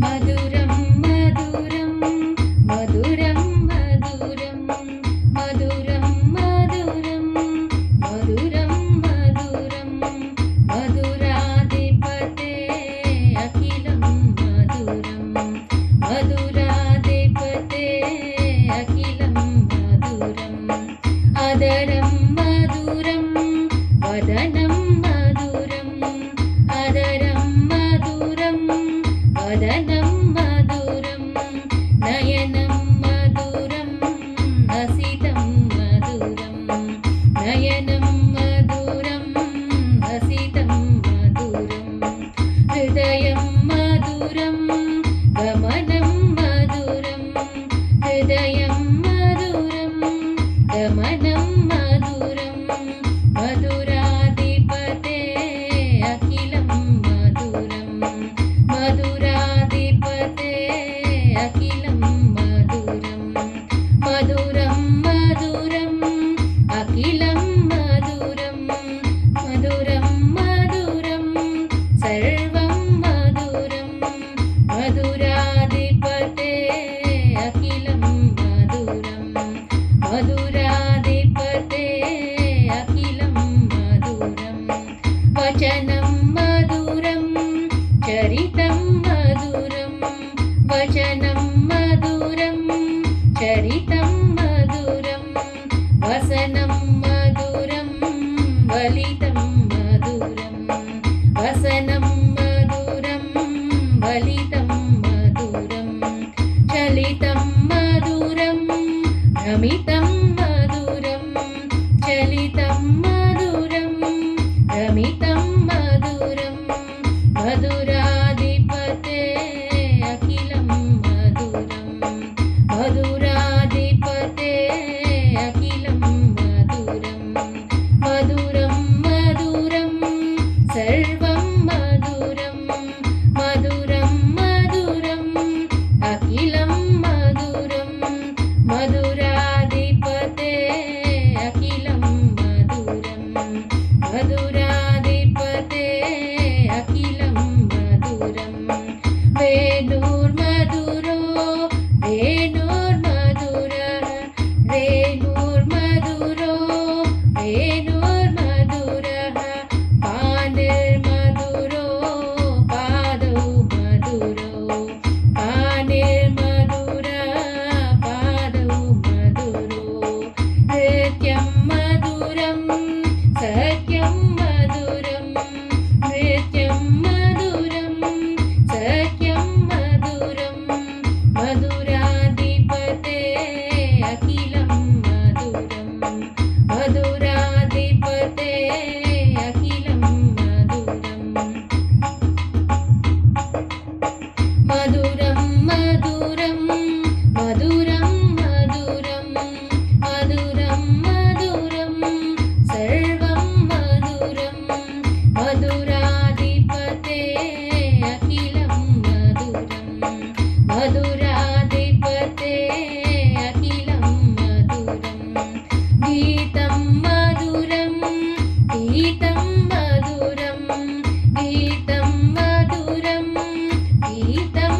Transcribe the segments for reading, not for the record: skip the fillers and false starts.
మధురం మధురం మధురం మధురం మధురం మధురం మధురం మధురం మధురాధిపతే అఖిలం మధురం మధురాధిపతే అఖిలం మధురం అదరం మధురం వదనం మధురం అదరం మధురం వదనం మధురం నయనం మధురం హసితం మధురం నయనం మధురం హసితం మధురం హృదయం మధురం గమనం మధురం హృదయం మధురం గమనం మధురం మధురాధిపతే అఖిలం మధురం మధురాధిపతే అఖిలం మధురం మధురం మధురం అఖిలం మధురం మధురం మధురం సర్వం మధురం మధురాధిపతే అఖిలం మధురం మధురాధిపతే అఖిలం మధురం వచనం మధురం చరితం మధురం వచనం మధురం చరితం మధురం వసనం మధురం వలితం మధురం వసనం మధురం వలితం మధురం చలితం మధురం భ్రమితం మధురం చలితం మధురం భ్రమితం మధురం మధురాధిపతే అఖిలం మధురం మధురాధిపతే అఖిలం మధురం మధురం మధురం సర్వం మధురం మధురం మధురం అఖిలం మధురం మధురాధిపతే అఖిలం మధురం మధురాధిపతే అఖిలం మధురం వేణుర్మధురో వేణుర్మధురః వేణుర్మధురో వేణుర్మధురః పానిర్మధురో పాదౌ మధురో పానిర్మధురః పాదౌ మధురో నృత్యం మధురం సఖ్యం మధురం నృత్యం మధురం సఖ్యం మధురం మధురాధిపతే అఖిలం మధురం మధురాధిపతే అఖిలం మధురం మధురం మధురం మధురం మధురం మధురం మధురం సర్వం మధురం మధురాధిపతే అఖిలం మధురం మధురాధిపతే అఖిలం మధురం గీతం మధురం గీతం మధురం గీతం మధురం గీతం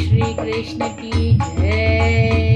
श्री कृष्ण की जय।